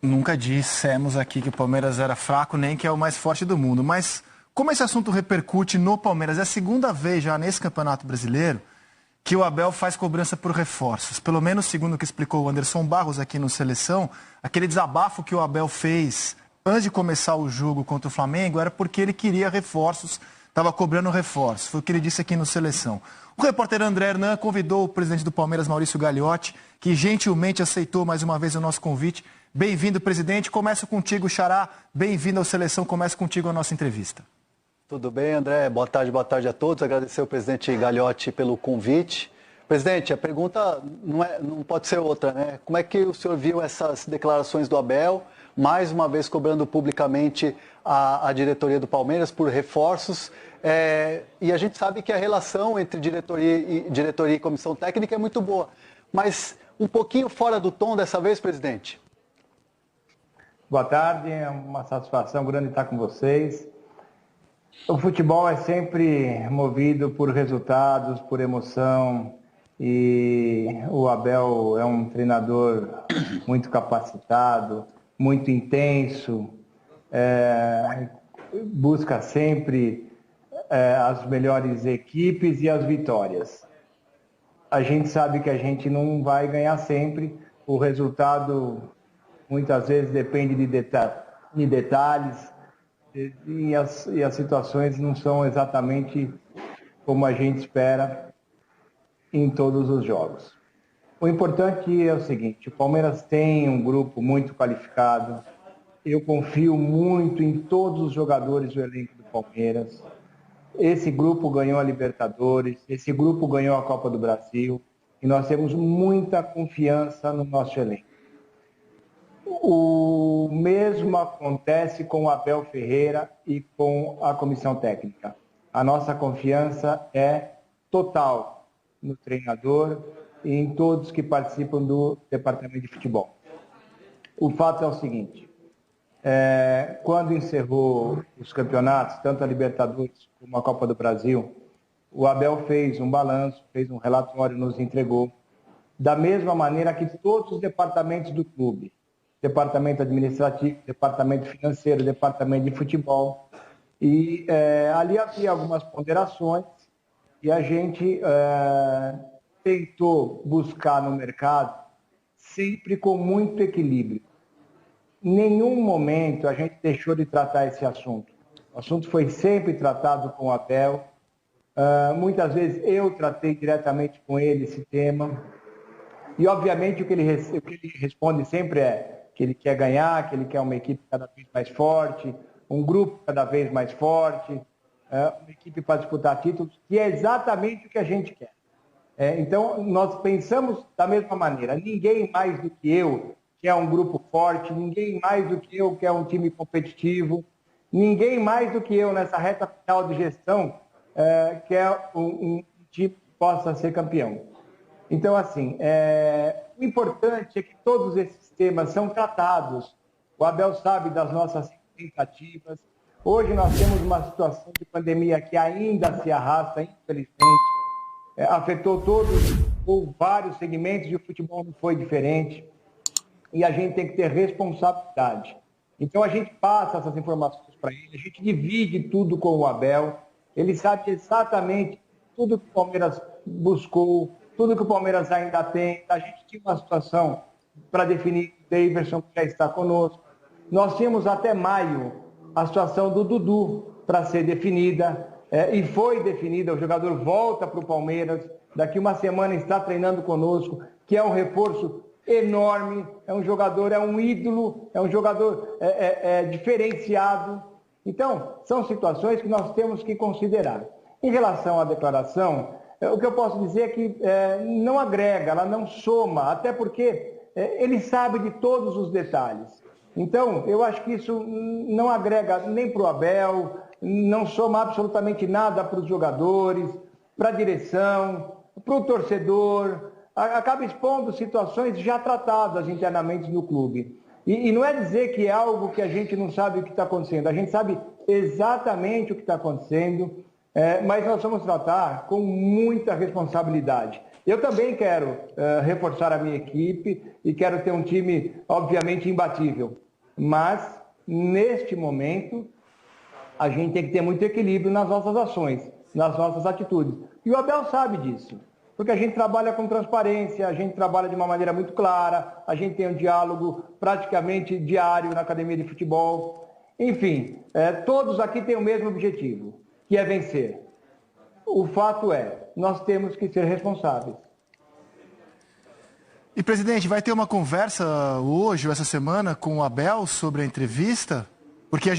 Nunca dissemos aqui que o Palmeiras era fraco, nem que é o mais forte do mundo. Mas como esse assunto repercute no Palmeiras, é a segunda vez já nesse Campeonato Brasileiro que o Abel faz cobrança por reforços. Pelo menos, segundo o que explicou o Anderson Barros aqui no Seleção, aquele desabafo que o Abel fez antes de começar o jogo contra o Flamengo era porque ele queria reforços, estava cobrando reforços. Foi o que ele disse aqui no Seleção. O repórter André Hernan convidou o presidente do Palmeiras, Maurício Gagliotti, que gentilmente aceitou mais uma vez o nosso convite. Bem-vindo, presidente. Começo contigo, Xará. Bem-vindo ao Seleção. Começo contigo a nossa entrevista. Tudo bem, André? Boa tarde a todos. Agradecer ao presidente Gagliotti pelo convite. Presidente, a pergunta não pode ser outra, né? Como é que o senhor viu essas declarações do Abel, mais uma vez cobrando publicamente a diretoria do Palmeiras por reforços? E a gente sabe que a relação entre diretoria e comissão técnica é muito boa, mas um pouquinho fora do tom dessa vez, presidente? Boa tarde, é uma satisfação grande estar com vocês. O futebol é sempre movido por resultados, por emoção, e o Abel é um treinador muito capacitado, muito intenso, busca sempre as melhores equipes e as vitórias. A gente sabe que a gente não vai ganhar sempre, o resultado muitas vezes depende de detalhes, e as situações não são exatamente como a gente espera em todos os jogos. O importante é o seguinte: o Palmeiras tem um grupo muito qualificado, eu confio muito em todos os jogadores do elenco do Palmeiras. Esse grupo ganhou a Libertadores, esse grupo ganhou a Copa do Brasil, e nós temos muita confiança no nosso elenco. O mesmo acontece com o Abel Ferreira e com a comissão técnica. A nossa confiança é total no treinador e em todos que participam do departamento de futebol. O fato é o seguinte: quando encerrou os campeonatos, tanto a Libertadores como a Copa do Brasil, o Abel fez um balanço, fez um relatório, nos entregou, da mesma maneira que todos os departamentos do clube, departamento administrativo, departamento financeiro, departamento de futebol. E ali havia algumas ponderações e a gente tentou buscar no mercado sempre com muito equilíbrio. Em nenhum momento a gente deixou de tratar esse assunto. O assunto foi sempre tratado com o Abel. Muitas vezes eu tratei diretamente com ele esse tema. E, obviamente, o que ele responde sempre é que ele quer ganhar, que ele quer uma equipe cada vez mais forte, um grupo cada vez mais forte, uma equipe para disputar títulos, que é exatamente o que a gente quer. Então, nós pensamos da mesma maneira: ninguém mais do que eu quer um grupo forte, ninguém mais do que eu quer um time competitivo, ninguém mais do que eu nessa reta final de gestão quer um time que possa ser campeão. Então, assim, o importante é que todos esses temas são tratados. O Abel sabe das nossas tentativas. Hoje nós temos uma situação de pandemia que ainda se arrasta, infelizmente. Afetou todos ou vários segmentos e o futebol não foi diferente. E a gente tem que ter responsabilidade. Então a gente passa essas informações para ele, a gente divide tudo com o Abel. Ele sabe exatamente tudo que o Palmeiras buscou, tudo que o Palmeiras ainda tem. A gente tinha uma situação para definir o Daverson, que já está conosco. Nós tínhamos até maio a situação do Dudu para ser definida, e foi definida. O jogador volta para o Palmeiras, daqui uma semana está treinando conosco, que é um reforço enorme, é um jogador, é um ídolo, é um jogador diferenciado. Então, são situações que nós temos que considerar. Em relação à declaração, o que eu posso dizer é que não agrega, ela não soma, até porque ele sabe de todos os detalhes. Então, eu acho que isso não agrega nem para o Abel, não soma absolutamente nada para os jogadores, para a direção, para o torcedor. Acaba expondo situações já tratadas internamente no clube. E não é dizer que é algo que a gente não sabe o que está acontecendo. A gente sabe exatamente o que está acontecendo, mas nós vamos tratar com muita responsabilidade. Eu também quero reforçar a minha equipe e quero ter um time, obviamente, imbatível. Mas, neste momento, a gente tem que ter muito equilíbrio nas nossas ações, nas nossas atitudes. E o Abel sabe disso, porque a gente trabalha com transparência, a gente trabalha de uma maneira muito clara, a gente tem um diálogo praticamente diário na academia de futebol. Enfim, todos aqui têm o mesmo objetivo, que é vencer. O fato é, nós temos que ser responsáveis. E, presidente, vai ter uma conversa hoje ou essa semana com o Abel sobre a entrevista? Porque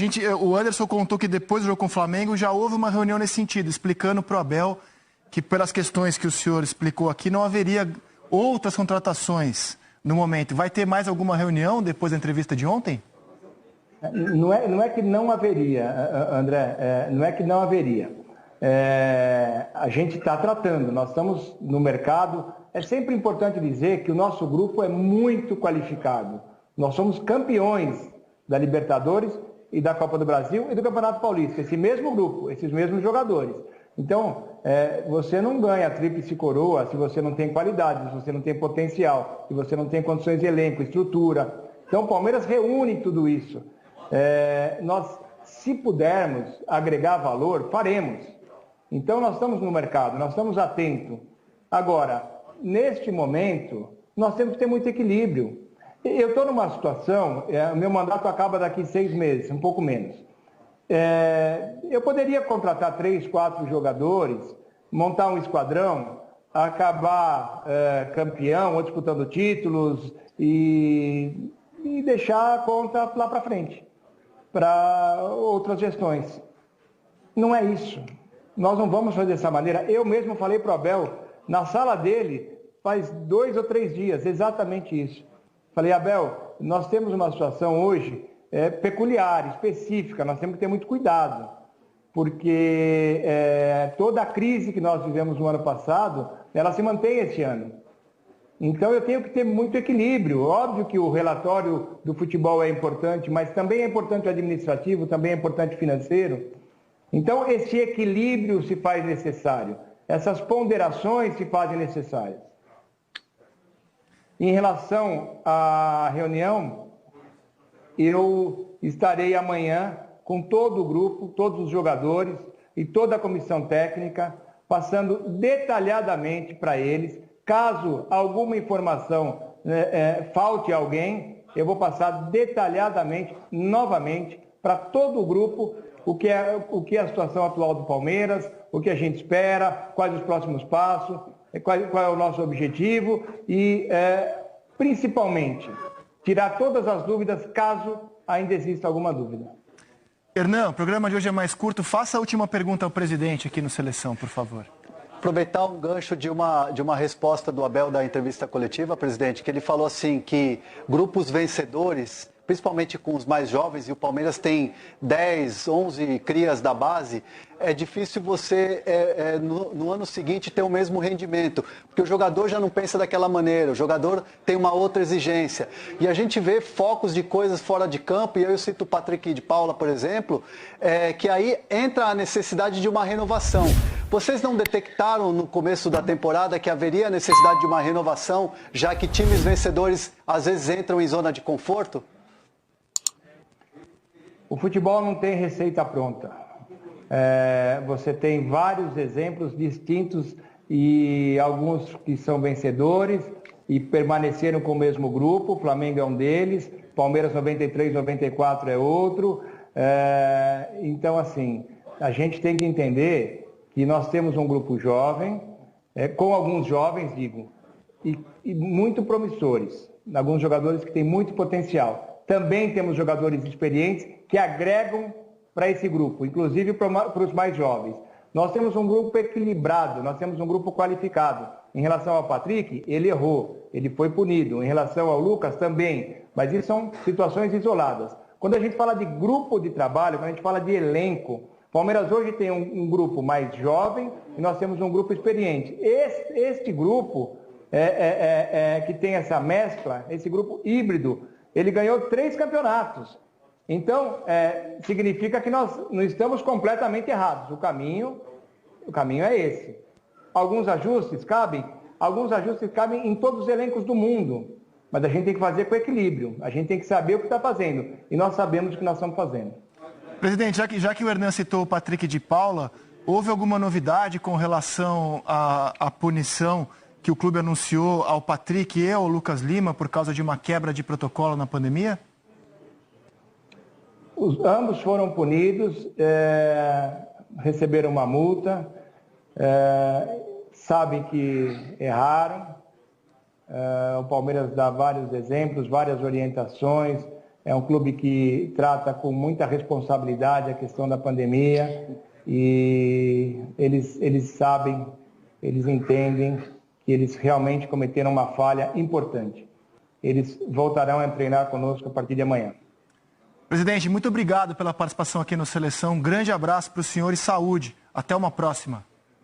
o Anderson contou que depois do jogo com o Flamengo já houve uma reunião nesse sentido, explicando para o Abel que pelas questões que o senhor explicou aqui não haveria outras contratações no momento. Vai ter mais alguma reunião depois da entrevista de ontem? Não é que não haveria, André, não é que não haveria. A gente está tratando, nós estamos no mercado. É sempre importante dizer que o nosso grupo é muito qualificado. Nós somos campeões da Libertadores e da Copa do Brasil e do Campeonato Paulista. Esse mesmo grupo, esses mesmos jogadores. Então, você não ganha a tríplice coroa se você não tem qualidade, se você não tem potencial, se você não tem condições de elenco, estrutura. Então, o Palmeiras reúne tudo isso. Nós, se pudermos agregar valor, faremos. Então, nós estamos no mercado, nós estamos atentos. Agora, neste momento, nós temos que ter muito equilíbrio. Eu estou numa situação, o meu mandato acaba daqui 6 meses, um pouco menos. Eu poderia contratar 3, 4 jogadores, montar um esquadrão, acabar campeão ou disputando títulos e deixar a conta lá para frente, para outras gestões. Não é isso. Nós não vamos fazer dessa maneira. Eu mesmo falei para o Abel, na sala dele, faz 2 ou 3 dias, exatamente isso. Falei, Abel, nós temos uma situação hoje peculiar, específica, nós temos que ter muito cuidado, porque toda a crise que nós vivemos no ano passado, ela se mantém esse ano. Então eu tenho que ter muito equilíbrio. Óbvio que o relatório do futebol é importante, mas também é importante o administrativo, também é importante o financeiro. Então esse equilíbrio se faz necessário, essas ponderações se fazem necessárias. Em relação à reunião, eu estarei amanhã com todo o grupo, todos os jogadores e toda a comissão técnica, passando detalhadamente para eles. Caso alguma informação falte a alguém, eu vou passar detalhadamente, novamente, para todo o grupo, o que é a situação atual do Palmeiras, o que a gente espera, quais os próximos passos, qual é o nosso objetivo e, principalmente, tirar todas as dúvidas, caso ainda exista alguma dúvida. Hernan, o programa de hoje é mais curto. Faça a última pergunta ao presidente aqui no Seleção, por favor. Aproveitar um gancho de uma resposta do Abel da entrevista coletiva, presidente, que ele falou assim que grupos vencedores, principalmente com os mais jovens, e o Palmeiras tem 10, 11 crias da base, é difícil você, no ano seguinte, ter o mesmo rendimento, porque o jogador já não pensa daquela maneira, o jogador tem uma outra exigência. E a gente vê focos de coisas fora de campo, e eu cito o Patrick de Paula, por exemplo, que aí entra a necessidade de uma renovação. Vocês não detectaram no começo da temporada que haveria a necessidade de uma renovação, já que times vencedores às vezes entram em zona de conforto? O futebol não tem receita pronta. Você tem vários exemplos distintos e alguns que são vencedores e permaneceram com o mesmo grupo. O Flamengo é um deles, Palmeiras 93, 94 é outro. Então, assim, a gente tem que entender que nós temos um grupo jovem, com alguns jovens, digo, e muito promissores. Alguns jogadores que têm muito potencial. Também temos jogadores experientes que agregam para esse grupo, inclusive para os mais jovens. Nós temos um grupo equilibrado, nós temos um grupo qualificado. Em relação ao Patrick, ele errou, ele foi punido. Em relação ao Lucas, também. Mas isso são situações isoladas. Quando a gente fala de grupo de trabalho, quando a gente fala de elenco, o Palmeiras hoje tem um grupo mais jovem e nós temos um grupo experiente. Este grupo que tem essa mescla, esse grupo híbrido, ele ganhou 3 campeonatos. Então, significa que nós não estamos completamente errados. O caminho é esse. Alguns ajustes cabem? Alguns ajustes cabem em todos os elencos do mundo, mas a gente tem que fazer com equilíbrio. A gente tem que saber o que está fazendo. E nós sabemos o que nós estamos fazendo. Presidente, já que o Hernan citou o Patrick de Paula, houve alguma novidade com relação à punição que o clube anunciou ao Patrick e ao Lucas Lima por causa de uma quebra de protocolo na pandemia? Ambos foram punidos, receberam uma multa, sabem que erraram. O Palmeiras dá vários exemplos, várias orientações. É um clube que trata com muita responsabilidade a questão da pandemia e eles sabem, eles entendem que eles realmente cometeram uma falha importante. Eles voltarão a treinar conosco a partir de amanhã. Presidente, muito obrigado pela participação aqui no Seleção. Um grande abraço para o senhor e saúde. Até uma próxima.